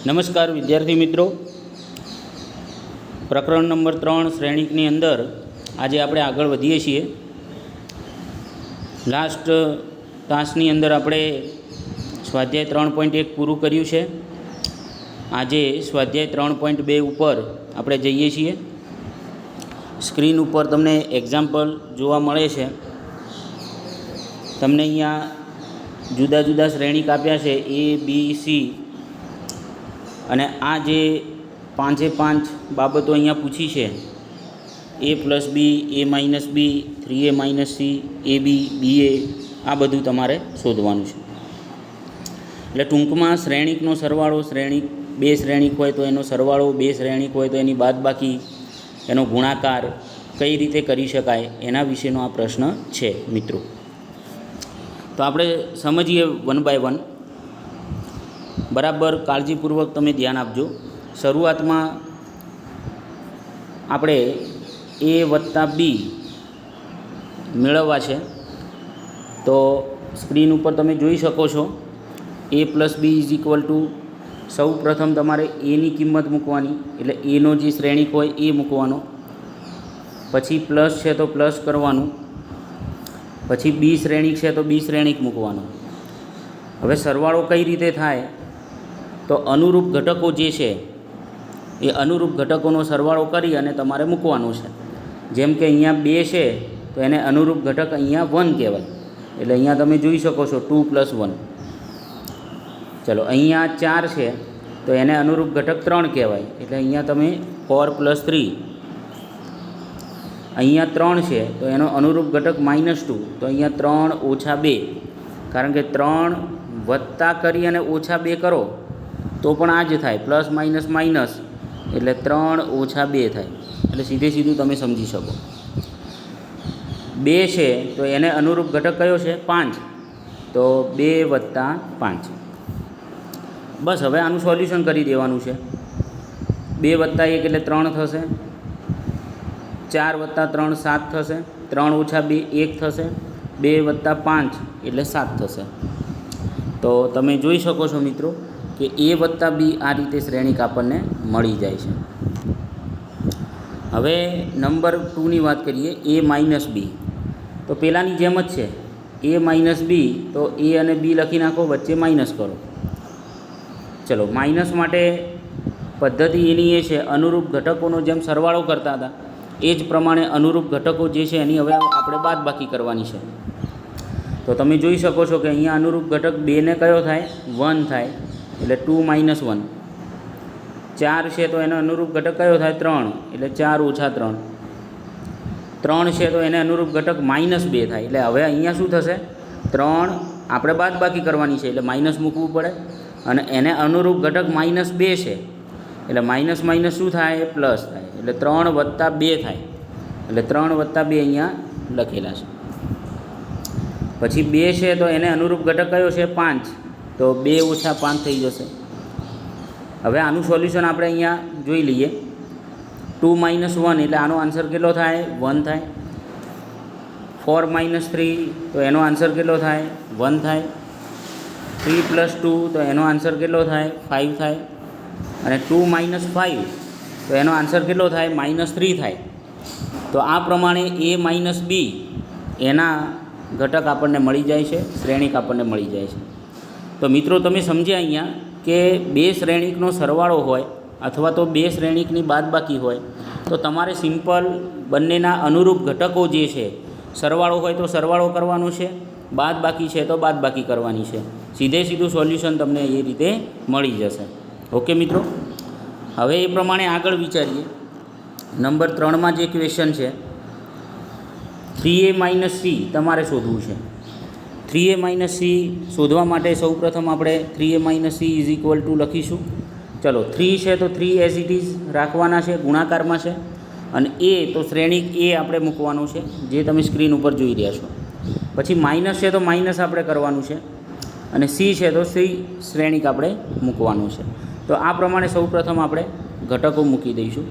નમસ્કાર વિદ્યાર્થી મિત્રો, પ્રકરણ નંબર 3 શ્રેણિકની અંદર આજે આપણે આગળ વધીએ છીએ. લાસ્ટ તાસની અંદર આપણે સ્વાધ્યાય 3.1 પૂરું કર્યું છે. આજે સ્વાધ્યાય 3.2 ઉપર આપણે જઈએ છીએ. સ્ક્રીન ઉપર તમને એક્ઝામ્પલ જોવા મળે છે. તમને અહીંયા જુદા જુદા શ્રેણિક આપ્યા છે A, B, C, અને આ જે 5 બાબતો અહીંયા પૂછી છે, A+B, A-B, 3A-C, AB, BA, આ બધું તમારે શોધવાનું છે. એટલે ટૂંકમાં શ્રેણિકનો સરવાળો, બે શ્રેણિક હોય તો એનો સરવાળો, બે શ્રેણિક હોય તો એની બાદબાકી, એનો ગુણાકાર કઈ રીતે કરી શકાય એના વિશેનો આ પ્રશ્ન છે મિત્રો. તો આપણે સમજીએ 1 બાય 1. બરાબર કાળજીપૂર્વક તમે ધ્યાન આપજો. શરૂઆતમાં આપણે A વત્તા B મેળવવા છે. તો સ્ક્રીન ઉપર તમે જોઈ શકો છો A+B ઇઝ ઇક્વલ ટુ, સૌ પ્રથમ તમારે એની કિંમત મૂકવાની, એટલે એનો જે શ્રેણિક હોય એ મૂકવાનો. પછી પ્લસ છે તો પ્લસ કરવાનું. પછી બી શ્રેણિક છે તો બી શ્રેણિક મૂકવાનું. હવે સરવાળો કઈ રીતે થાય? તો અનુરૂપ ઘટકો જે છે એ અનુરૂપ ઘટકોનો સરવાળો કરી અને તમારે મૂકવાનું છે. જેમ કે અહીંયા 2 છે તો એને અનુરૂપ ઘટક અહીંયા 1 કહેવાય. એટલે અહીંયા તમે જોઈ શકો છો 2 + 1. ચલો, અહીંયા 4 છે તો એને અનુરૂપ ઘટક 3 કહેવાય. એટલે અહીંયા તમે 4 + 3. અહીંયા 3 છે તો એનો અનુરૂપ ઘટક -2, તો અહીંયા 3 - 2. કારણ કે 3 વત્તા કરી અને -2 કરો તો પણ આ જ થાય, પ્લસ માઇનસ માઇનસ, એટલે 3 - 2 થાય. એટલે સીધું તમે સમજી શકો. 2 છે તો એને અનુરૂપ ઘટક કયો છે? 5. તો 2 + 5. બસ હવે આનું સોલ્યુશન કરી દેવાનું છે. 2 + 1 એટલે 3 થશે. 4 + 3 7 થશે. 3 - 2 1 થશે. 2 + 5 એટલે 7 થશે. તો તમે જોઈ શકો છો મિત્રો કે A વત્તા B આ રીતે શ્રેણિક આપણને મળી જાય છે. હવે નંબર 2ની વાત કરીએ, A - B. તો પહેલાંની જેમ જ છે, A - B. તો A અને B લખી નાખો, વચ્ચે માઇનસ કરો. ચલો, માઇનસ માટે પદ્ધતિ એની એ છે, અનુરૂપ ઘટકોનો જેમ સરવાળો કરતા હતા એ જ પ્રમાણે અનુરૂપ ઘટકો જે છે એની હવે આપણે બાદબાકી કરવાની છે. તો તમે જોઈ શકો છો કે અહીંયા અનુરૂપ ઘટક 2 ને કયો થાય? 1 થાય. એટલે 2 - 1. 4 છે તો એનો અનુરૂપ ઘટક કયો થાય? 3. એટલે 4 - 3. 3 છે તો એને અનુરૂપ ઘટક -2 થાય. એટલે હવે અહીંયા શું થશે? 3 આપણે બાદબાકી કરવાની છે એટલે માઇનસ મૂકવું પડે, અને એને અનુરૂપ ઘટક -2 છે એટલે માઇનસ માઇનસ શું થાય? પ્લસ થાય. એટલે 3 + 2 થાય. એટલે 3 + 2 અહીંયા લખેલા છે. પછી 2 છે તો એને અનુરૂપ ઘટક કયો છે? 5. તો 2 - 5 થઈ જશે. હવે આનું સોલ્યુશન આપણે અહીંયા જોઈ લઈએ. 2 - 1 એટલે આનો આન્સર કેટલો થાય? 1 થાય. 4 - 3 તો એનો આન્સર કેટલો થાય? 1 થાય. 3 + 2 તો એનો આન્સર કેટલો થાય? 5 થાય. અને 2 - 5 તો એનો આન્સર કેટલો થાય? -3 થાય. તો આ પ્રમાણે A - B એના ઘટક આપણને મળી જાય છે, શ્રેણિક આપણને મળી જાય છે. તો મિત્રો તમે સમજ્યા અહીંયા કે બે શ્રેણિકનો સરવાળો હોય અથવા તો બે શ્રેણિકની બાદબાકી હોય તો તમારે સિમ્પલ બંનેના અનુરૂપ ઘટકો જે છે, સરવાળો હોય તો સરવાળો કરવાનો છે, બાદબાકી છે તો બાદબાકી કરવાની છે. સીધું સોલ્યુશન તમને એ રીતે મળી જશે. ઓકે મિત્રો, હવે એ પ્રમાણે આગળ વિચારીએ. નંબર 3માં જે ક્વેશ્ચન છે, 3A - C તમારે શોધવું છે. 3A - C શોધવા માટે સૌપ્રથમ આપણે 3A - C is equal to લખીશું. ચલો, 3 છે તો 3 એઝ ઇટ ઇઝ રાખવાના છે, ગુણાકારમાં છે. અને A તો શ્રેણિક A આપણે મૂકવાનું છે, જે તમે સ્ક્રીન ઉપર જોઈ રહ્યા છો. પછી માઇનસ છે તો માઇનસ આપણે કરવાનું છે, અને C છે તો C શ્રેણિક આપણે મૂકવાનું છે. તો આ પ્રમાણે સૌપ્રથમ આપણે ઘટકો મૂકી દઈશું.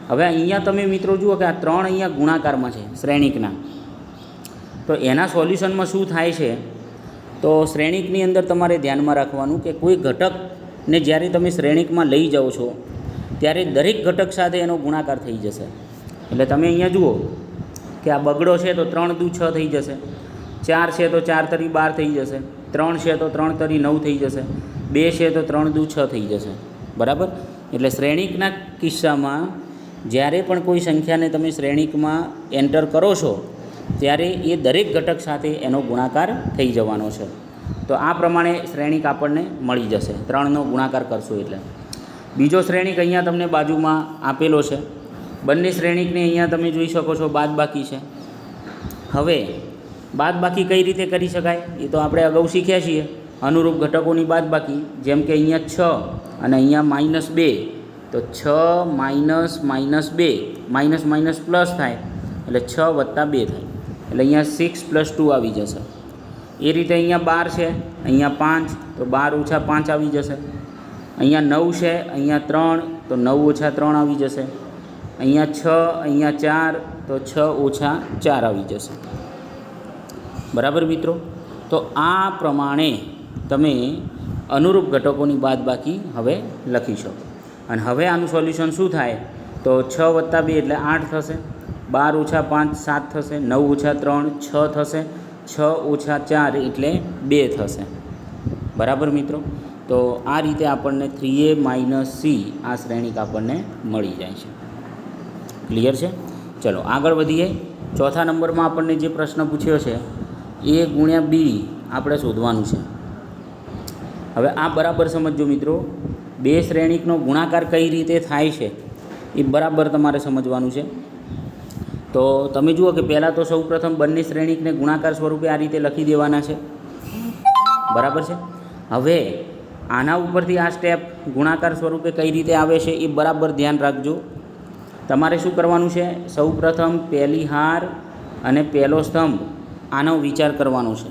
હવે અહીંયા તમે મિત્રો જુઓ કે આ 3 અહીંયા ગુણાકારમાં છે શ્રેણિકના. તો એના સોલ્યુશનમાં શું થાય છે? તો શ્રેણિકની અંદર તમારે ધ્યાનમાં રાખવાનું કે કોઈ ઘટક ને જ્યારે તમે શ્રેણિકમાં લઈ જાઓ છો ત્યારે દરેક ઘટક સાથે એનો ગુણાકાર થઈ જશે. એટલે તમે અહીંયા જુઓ કે આ બગડો છે તો 3 દુ 6 થઈ જશે, 4 છે તો 4 તરી 12 થઈ જશે, 3 છે તો 3 તરી 9 થઈ જશે, 2 છે તો 3 દુ 6 થઈ જશે. બરાબર. એટલે શ્રેણિકના કિસ્સામાં જ્યારે પણ કોઈ સંખ્યાને તમે શ્રેણિકમાં એન્ટર કરો છો ત્યારે એ દરેક ઘટક સાથે એનો ગુણાકાર થઈ જવાનો છે. તો આ પ્રમાણે શ્રેણિક આપણને મળી જશે 3નો ગુણાકાર કરશો એટલે. બીજો શ્રેણિક અહીંયા તમને બાજુમાં આપેલો છે. બંને શ્રેણિકને અહીંયા તમે જોઈ શકો છો બાદબાકી છે. હવે બાદબાકી કઈ રીતે કરી શકાય એ તો આપણે અગાઉ શીખ્યા છીએ. અનુરૂપ ઘટકોની બાદબાકી, જેમ કે અહીંયા 6 અને અહીંયા -2, તો 6 માઇનસ -2 માઇનસ માઇનસ પ્લસ થાય એટલે 6 વત્તા 2 થાય એટલે અહીંયા 6 + 2 આવી જશે. એ રીતે અહીંયા 12 છે, અહીંયા 5 તો 12 - 5 આવી જશે. અહીંયા 9 છે, અહીંયા 3 તો 9 - 3 આવી જશે. અહીંયા 6, અહીંયા 4 તો 6 - 4 આવી જશે. બરાબર મિત્રો. તો આ પ્રમાણે તમે અનુરૂપ ઘટકોની બાદબાકી હવે લખી શકો. અને હવે આનું સોલ્યુશન શું થાય તો 6 વત્તા 2 એટલે 8 થશે, 12 - 5 7 થશે, 9 - 3 6 થશે, 6 - 4 એટલે 2 થશે. બરાબર મિત્રો. તો આ રીતે આપણને 3a - c આ શ્રેણિક આપણને મળી જાય છે. ક્લિયર છે. ચલો આગળ વધીએ. ચોથા નંબરમાં આપણને જે પ્રશ્ન પૂછ્યો છે a × b આપણે શોધવાનું છે. હવે આ બરાબર સમજો મિત્રો. બે શ્રેણિકનો ગુણાકાર કઈ રીતે થાય છે એ બરાબર તમારે સમજવાનું છે. તો તમે જુઓ કે પહેલાં તો સૌપ્રથમ બંને શ્રેણિકને ગુણાકાર સ્વરૂપે આ રીતે લખી દેવાના છે. બરાબર છે. હવે આના ઉપરથી આ સ્ટેપ ગુણાકાર સ્વરૂપે કઈ રીતે આવે છે એ બરાબર ધ્યાન રાખજો. તમારે શું કરવાનું છે, સૌપ્રથમ પહેલી હાર અને પહેલો સ્તંભ આનો વિચાર કરવાનો છે.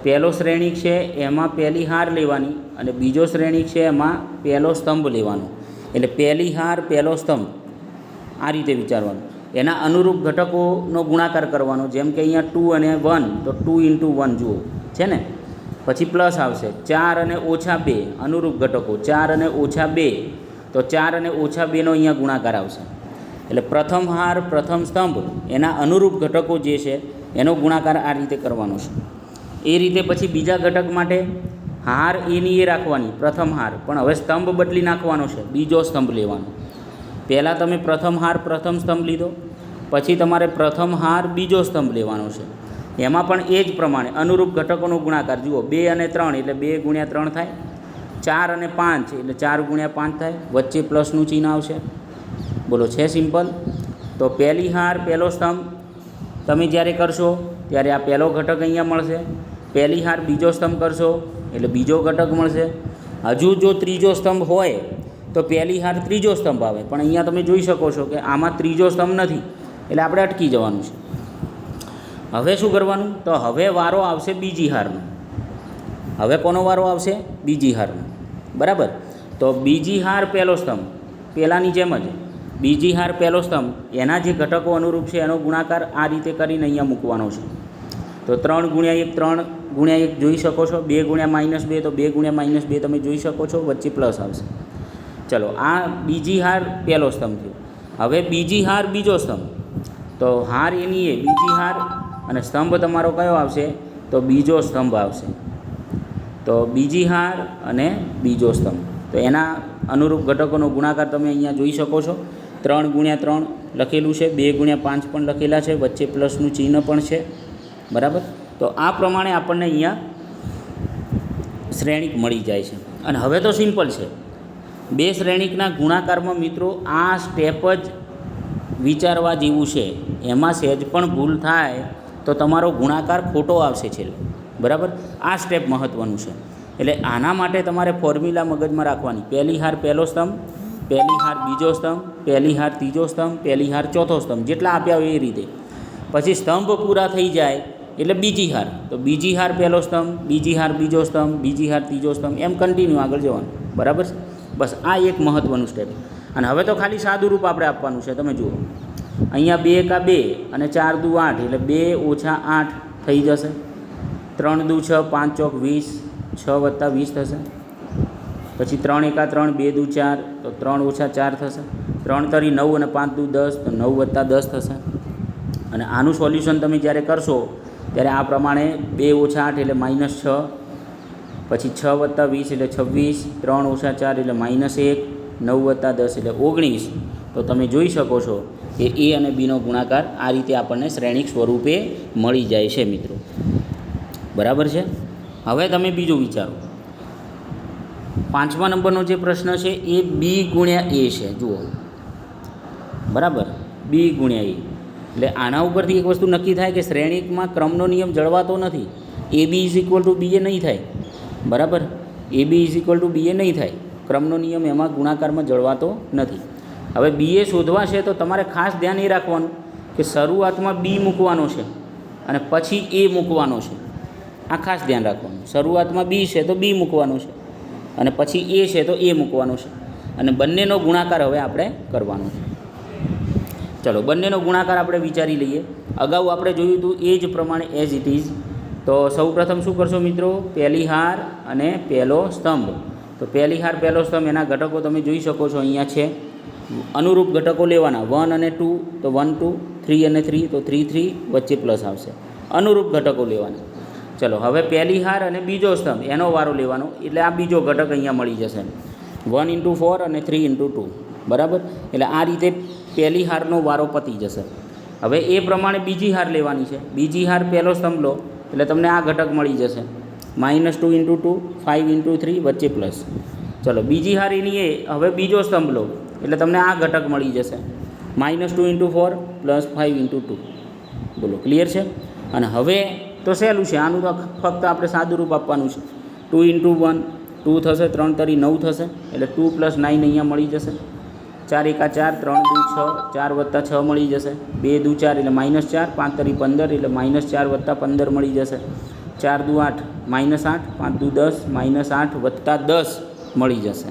પહેલો શ્રેણિક છે એમાં પહેલી હાર લેવાની અને બીજો શ્રેણિક છે એમાં પહેલો સ્તંભ લેવાનો. એટલે પહેલી હાર પહેલો સ્તંભ આ રીતે વિચારવાનું. એના અનુરૂપ ઘટકોનો ગુણાકાર કરવાનો. જેમ કે અહીંયા 2 અને 1 તો 2 × 1 જુઓ છે ને. પછી પ્લસ આવશે 4 અને -2 અનુરૂપ ઘટકો, 4 અને -2 તો 4 અને -2નો અહીંયા ગુણાકાર આવશે. એટલે પ્રથમ હાર પ્રથમ સ્તંભ એના અનુરૂપ ઘટકો જે છે એનો ગુણાકાર આ રીતે કરવાનો છે. એ રીતે પછી બીજા ઘટક માટે હાર એની એ રાખવાની પ્રથમ હાર, પણ હવે સ્તંભ બદલી નાખવાનો છે, બીજો સ્તંભ લેવાનો. પહેલાં તમે પ્રથમ હાર પ્રથમ સ્તંભ લીધો, પછી તમારે પ્રથમ હાર બીજો સ્તંભ લેવાનો છે. એમાં પણ એ જ પ્રમાણે અનુરૂપ ઘટકોનો ગુણાકાર જુઓ. 2 અને 3 એટલે 2 × 3 થાય, 4 અને 5 એટલે 4 × 5 થાય, વચ્ચે પ્લસનું ચિહ્ન આવશે. બોલો છે સિમ્પલ. તો પહેલી હાર પહેલો સ્તંભ તમે જ્યારે કરશો ત્યારે આ પહેલો ઘટક અહીંયા મળશે. પહેલી હાર બીજો સ્તંભ કરશો એટલે બીજો ઘટક મળશે. હજુ જો ત્રીજો સ્તંભ હોય તો પહેલી હાર ત્રીજો સ્તંભ આવે, પણ અહીંયા તમે જોઈ શકો છો કે આમાં ત્રીજો સ્તંભ નથી એટલે આપણે અટકી જવાનું છે. હવે શું કરવાનું, તો હવે વારો આવશે બીજી હારનો. હવે કોનો વારો આવશે, બીજી હારનો. બરાબર. તો બીજી હાર પહેલો સ્તંભ પહેલાંની જેમ જ બીજી હાર પહેલો સ્તંભ એના જે ઘટકો અનુરૂપ છે એનો ગુણાકાર આ રીતે કરીને અહીંયા મૂકવાનો છે. તો 3 × 1 3 × 1 જોઈ શકો છો, 2 × -2 તો 2 × -2 તમે જોઈ શકો છો, વચ્ચે પ્લસ આવશે. ચલો આ બીજી હાર પહેલો સ્તંભ થયો. હવે બીજી હાર બીજો સ્તંભ, તો હાર એની એ બીજી હાર અને સ્તંભ તમારો કયો આવશે, તો બીજો સ્તંભ આવશે. તો બીજી હાર અને બીજો સ્તંભ, તો એના અનુરૂપ ઘટકોનો ગુણાકાર તમે અહીંયા જોઈ શકો છો. 3 × 3 લખેલું છે, 2 × 5 પણ લખેલા છે, વચ્ચે પ્લસનું ચિહ્ન પણ છે. બરાબર. તો આ પ્રમાણે આપણને અહીંયા શ્રેણિક મળી જાય છે. અને હવે તો સિમ્પલ છે. બે શ્રેણિકના ગુણાકારમાં મિત્રો આ સ્ટેપ જ વિચારવા જેવું છે. એમાં સહેજ પણ ભૂલ થાય તો તમારો ગુણાકાર ખોટો આવશે છેલ્લે. બરાબર. આ સ્ટેપ મહત્ત્વનું છે. એટલે આના માટે તમારે ફોર્મ્યુલા મગજમાં રાખવાની. પહેલી હાર પહેલો સ્તંભ, પહેલી હાર બીજો સ્તંભ, પહેલી હાર ત્રીજો સ્તંભ, પહેલી હાર ચોથો સ્તંભ, જેટલા આપ્યા હોય એ રીતે. પછી સ્તંભ પૂરા થઈ જાય એટલે બીજી હાર, તો બીજી હાર પહેલો સ્તંભ, બીજી હાર બીજો સ્તંભ, બીજી હાર ત્રીજો સ્તંભ, એમ કન્ટિન્યુ આગળ જવાનું. બરાબર છે. બસ આ એક મહત્ત્વનું સ્ટેપ. અને હવે તો ખાલી સાદું રૂપ આપણે આપવાનું છે. તમે જુઓ અહીંયા 2 × 2 અને 4 દુ 8 એટલે 2 - 8 થઈ જશે. 3 દુ 6, 5 ચોક 20, 6 + 20 થશે. પછી 3 એકા 3, 2 દુ 4, તો 3 ઓછા 4 થશે. 3 તરી 9 અને 5 દુ 10, તો 9 વત્તા 10 થશે. અને આનું સોલ્યુશન તમે જ્યારે કરશો ત્યારે આ પ્રમાણે 2 ઓછા 8 એટલે -6, પછી 6 વત્તા 20 એટલે 26, 3 ઓછા 4 એટલે -1, 9 વત્તા 10 એટલે 19. તો તમે જોઈ શકો છો કે એ અને બીનો ગુણાકાર આ રીતે આપણને શ્રેણિક સ્વરૂપે મળી જાય છે મિત્રો. બરાબર છે. હવે તમે બીજું વિચારો. 5મા નંબરનો જે પ્રશ્ન છે એ બી ગુણ્યા એ છે. જુઓ, બરાબર, બી ગુણ્યા એ એટલે આના ઉપરથી એક વસ્તુ નક્કી થાય કે શ્રેણિકમાં ક્રમનો નિયમ જળવાતો નથી. એ બી ઇઝ ઇક્વલ ટુ બી એ નહીં થાય. બરાબર, એ બી ઇઝ ઇક્વલ ટુ બી એ નહીં થાય. ક્રમનો નિયમ એમાં ગુણાકારમાં જળવાતો નથી. હવે બી એ શોધવા છે તો તમારે ખાસ ધ્યાન એ રાખવાનું કે શરૂઆતમાં બી મૂકવાનો છે અને પછી એ મૂકવાનો છે. આ ખાસ ધ્યાન રાખવાનું. શરૂઆતમાં બી છે તો બી મૂકવાનું છે અને પછી એ છે તો એ મૂકવાનું છે. અને બંનેનો ગુણાકાર હવે આપણે કરવાનો છે. ચલો, બંનેનો ગુણાકાર આપણે વિચારી લઈએ. અગાઉ આપણે જોયું હતું એ જ પ્રમાણે એઝ ઇટ ઇઝ. તો સૌપ્રથમ શું કરશો મિત્રો? પહેલી હાર અને પહેલો સ્તંભ. તો પહેલી હાર પહેલો સ્તંભ એના ઘટકો તમે જોઈ શકો છો, અહીંયા છે. અનુરૂપ ઘટકો લેવાના 1 અને 2, તો 1 2, 3 અને 3, તો 3 3, વચ્ચે પ્લસ આવશે. અનુરૂપ ઘટકો લેવાના. ચલો, હવે પહેલી હાર અને બીજો સ્તંભ એનો વારો લેવાનો, એટલે આ બીજો ઘટક અહીંયા મળી જશે. 1 × 4 અને 3 × 2. બરાબર, એટલે આ રીતે પહેલી હારનો વારો પતી જશે. હવે એ પ્રમાણે બીજી હાર લેવાની છે. બીજી હાર પહેલો સ્તંભ લો એટલે તમને આ ઘટક મળી જશે. -2 × 2, 5 × 3, વચ્ચે પ્લસ. ચલો, બીજી હાર એની એ હવે બીજો સ્તંભ લો એટલે તમને આ ઘટક મળી જશે. -2 × 4 +5 × 2. બોલો, ક્લિયર છે? અને હવે તો સહેલું છે, આનું તો ફક્ત આપણે સાદું રૂપ આપવાનું છે. 2 × 1 2 થશે, 3 તરી 9 થશે એટલે 2 + 9 અહીંયા મળી જશે. 4 એકા 4, 3 દુ 6, 4 વત્તા 6 મળી જશે. 2 દુ 4 એટલે -4, 5 તરી 15 એટલે -4 વત્તા 15 મળી જશે. 4 દુ 8 -8, 5 દુ 10 -8 વત્તા 10 મળી જશે.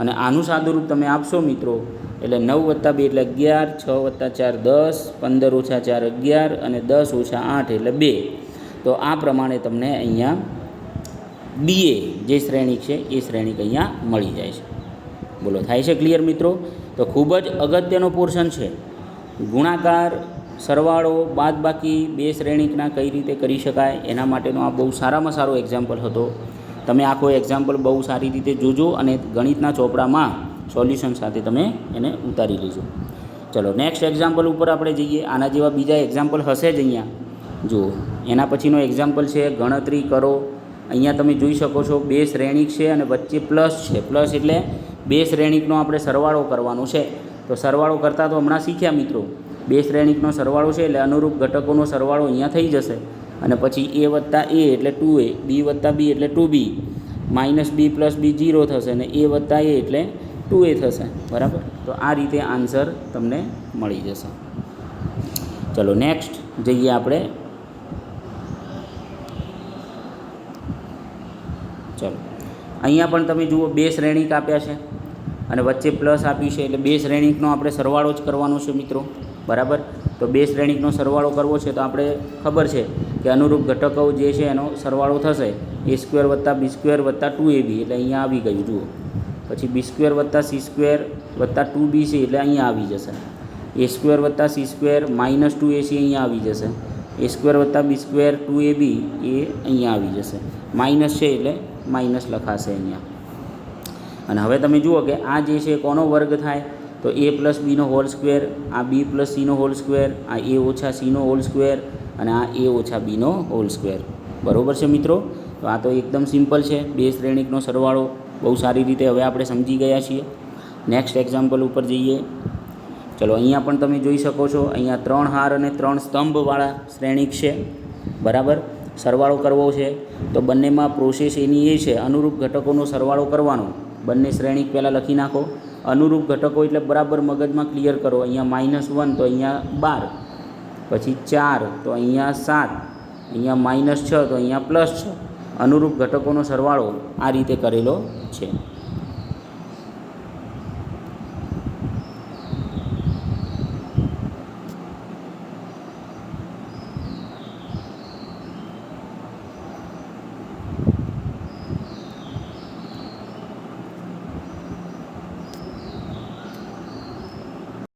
અને આનું સાદું રૂપ તમે આપશો મિત્રો એટલે 9 વત્તા 2 એટલે 11, 6 વત્તા 4 10, 15 ઓછા 4 11 અને 10 ઓછા 8 એટલે 2. તો આ પ્રમાણે તમને અહીંયા બીએ જે શ્રેણિક છે એ શ્રેણિક અહીંયા મળી જાય છે. બોલો, થાય છે ક્લિયર મિત્રો? તો ખૂબ જ અગત્યનો પોર્શન છે. ગુણાકાર, સરવાળો, બાદબાકી બે શ્રેણિકના કઈ રીતે કરી શકાય એના માટેનો આ બહુ સારામાં સારો એક્ઝામ્પલ હતો. તમે આખો એક્ઝામ્પલ બહુ સારી રીતે જોજો અને ગણિતના ચોપડામાં સોલ્યુશન સાથે તમે એને ઉતારી લેજો. ચલો, નેક્સ્ટ એક્ઝામ્પલ ઉપર આપણે જઈએ. આના જેવા બીજા એક્ઝામ્પલ હશે જ અહીંયા. જુઓ, એના પછીનો એક્ઝામ્પલ છે ગણતરી કરો. અહીંયા તમે જોઈ શકો છો બે શ્રેણિક છે અને વચ્ચે પ્લસ છે. પ્લસ એટલે બે શ્રેણિકનો આપણે સરવાળો કરવાનો છે. તો સરવાળો કરતાં તો હમણાં શીખ્યા મિત્રો. બે શ્રેણિકનો સરવાળો છે એટલે અનુરૂપ ઘટકોનો સરવાળો અહીંયા થઈ જશે. અને પછી a વત્તા a એટલે 2a, b વત્તા b એટલે 2b, -b + b 0 થશે અને a વત્તા a એટલે 2a થશે. બરાબર, તો આ રીતે આન્સર તમને મળી જશે. ચલો, નેક્સ્ટ જઈએ આપણે. ચલો, અહીંયા પણ તમે જુઓ બે શ્રેણિક આપ્યા છે અને વચ્ચે પ્લસ આપ્યું છે એટલે બે શ્રેણિકનો આપણે સરવાળો જ કરવાનો છે મિત્રો. બરાબર, તો બે શ્રેણિકનો સરવાળો કરવો છે તો આપણે ખબર છે કે અનુરૂપ ઘટકો જે છે એનો સરવાળો થશે a² વત્તા b² વત્તા 2ab એટલે અહીંયા આવી ગયું. જુઓ, પછી b² વત્તા c² વત્તા 2bc એટલે અહીંયા આવી જશે. a² વત્તા c² -2ac અહીંયા આવી જશે. a² વત્તા b² 2ab એ અહીંયા આવી જશે. માઇનસ છે એટલે માઇનસ લખાશે અહીંયા. અને હવે તમે જુઓ કે આ જે છે કોનો વર્ગ થાય? તો a + b² આ b + c² આ a ઓછા c² અને આ a ઓછા b². બરાબર છે મિત્રો? તો આ તો એકદમ સિમ્પલ છે. બે શ્રેણિકનો સરવાળો બહુ સારી રીતે હવે આપણે સમજી ગયા છીએ. નેક્સ્ટ એક્ઝામ્પલ ઉપર જઈએ. ચલો, અહીંયા પણ તમે જોઈ શકો છો. અહીંયા 3 હાર અને 3 સ્તંભવાળા શ્રેણિક છે. બરાબર, સરવાળો કરવો છે તો બંનેમાં પ્રોસેસ એની એ છે અનુરૂપ ઘટકોનો સરવાળો કરવાનો. બંને શ્રેણિક પહેલાં લખી નાખો. અનુરૂપ ઘટકો એટલે બરાબર મગજમાં ક્લિયર કરો. અહીંયા -1 તો અહીંયા 12, પછી 4 તો અહીંયા 7, અહીંયા -6 તો અહીંયા +6. અનુરૂપ ઘટકોનો સરવાળો આ રીતે કરેલો છે.